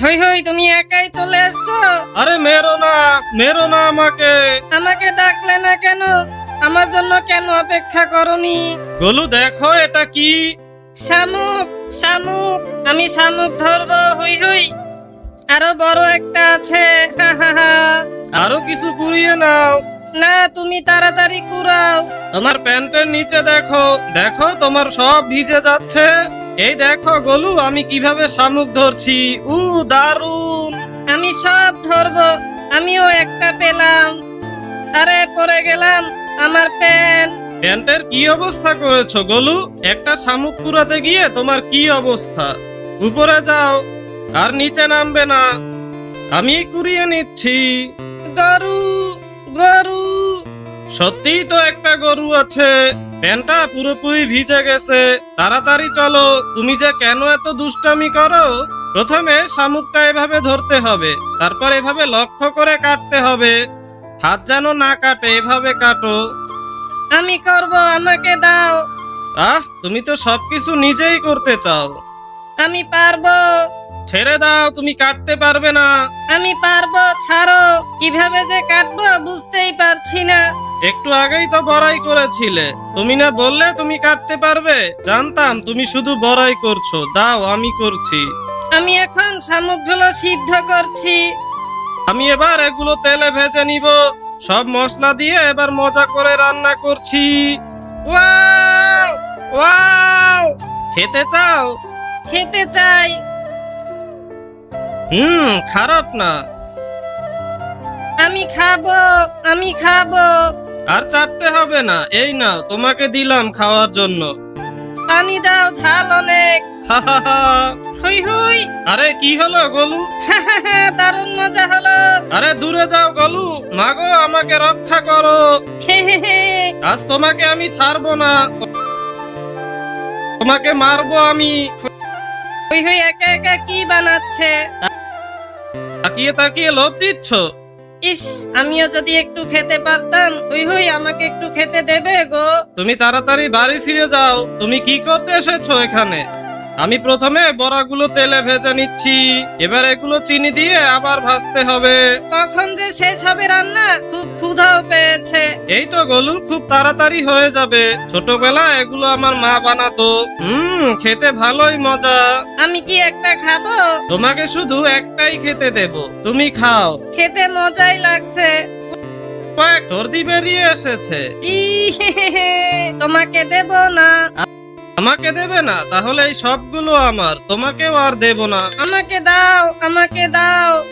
হই হই, তুমি একাই চলে আসছো? আরে মেরো না আমাকে। আমাকে ডাকলে না কেন? আমার জন্য কেন অপেক্ষা করনি? গোলু দেখো এটা কি? শামুক, শামুক। আমি শামুক ধরবো। হই হই, আরো বড় একটা আছে। হা হা হা। আরো কিছু কুড়িয়ে নাও। না, তুমি তাড়াতাড়ি কুড়াও। তোমার প্যান্টের নিচে দেখো, দেখো তোমার সব ভিজে যাচ্ছে। এই দেখো গোলু, আমি কিভাবে শামুক ধরছি। দারুন। আমি সব ধরবো। আমিও একটা পেলাম। আরে পড়ে গেলাম। আমার প্যান্ট। প্যান্টের কি অবস্থা করেছো গোলু? একটা শামুক কুড়াতে গিয়ে তোমার কি অবস্থা? উপরে যাও, আর নিচে নামবে না। আমি কুড়িয়ে নিচ্ছি। গরু, গরু। সত্যিই তো একটা গরু আছে। প্যান্টটা পুরোপুরি ভিজে গেছে। তাড়াতাড়ি চলো। তুমি যে কেন এত দুষ্টামি করো? প্রথমে শামুকটা এভাবে ধরতে হবে, তারপর এভাবে লক্ষ্য করে কাটতে হবে। হাত যেন না কাটে, এভাবে কাটো। আমি করব, আমাকে দাও। তুমি তো সবকিছু নিজেই করতে চাও। আমি পারবো। ছেড়ে দাও, তুমি কাটতে পারবে না। আমি পারবো, ছাড়ো। কিভাবে যে কাটবো বুঝতেই পারছি না। একটু আগেই তো বড়াই করেছিলে। তুমি না বললে তুমি কাটতে পারবে? জানতাম তুমি শুধু বড়াই করছো। দাও, আমি করছি। আমি এখন শামুকগুলো সিদ্ধ করছি। আমি এবার এগুলো তেলে ভেজে নিব। সব মশলা দিয়ে এবার মজা করে রান্না করছি। Wow, wow. খেতে চাও? খেতে চাই। খারাপ না। আমি খাবো, আমি খাবো। আর চাটতে হবে না। এই নাও, তোমাকে দিলাম খাওয়ার জন্য। পানি দাও, ঝাল অনেক। হা হা হা। হুই হুই। আরে কি হলো গোলু? দারুণ মজা হলো। আরে দূরে যাও গোলু। মাগো, আমাকে রক্ষা করো। হে হে হে। আজ তোমাকে আমি ছাড়বো না। তোমাকে মারবো আমি। হুই হুই একা একা কি বানাচ্ছে? তাকিয়ে তাকিয়ে লোভ দিচ্ছ? ইস, আমিও যদি একটু খেতে পারতাম। হুই হুই, আমাকে একটু খেতে দেবে গো? তুমি তাড়াতাড়ি বাড়ি ফিরে যাও। তুমি কি করতে এসেছো এখানে? আমি প্রথমে বড়াগুলো তেলে ভেজে নিচ্ছি। এবার এগুলো চিনি দিয়ে আবার ভাজতে হবে। কখন যে শেষ হবে রান্না? খুব ক্ষুধাও পেয়েছে। এই তো গোলু, খুব তাড়াতাড়ি হয়ে যাবে। ছোটবেলায় এগুলো আমার মা বানাতো। খেতে ভালোই মজা। আমি কি একটা খাবো? তোমাকে শুধু একটাই খেতে দেব, তুমি খাও। খেতে মজাই লাগছে। কয়েক সর্দি বেরিয়ে এসেছে। ই হে হে হে। তোমাকে দেব না। আমাকে দেবে না? তাহলে এই সবগুলো আমার, তোমাকেও আর দেব না। আমাকে দাও, আমাকে দাও।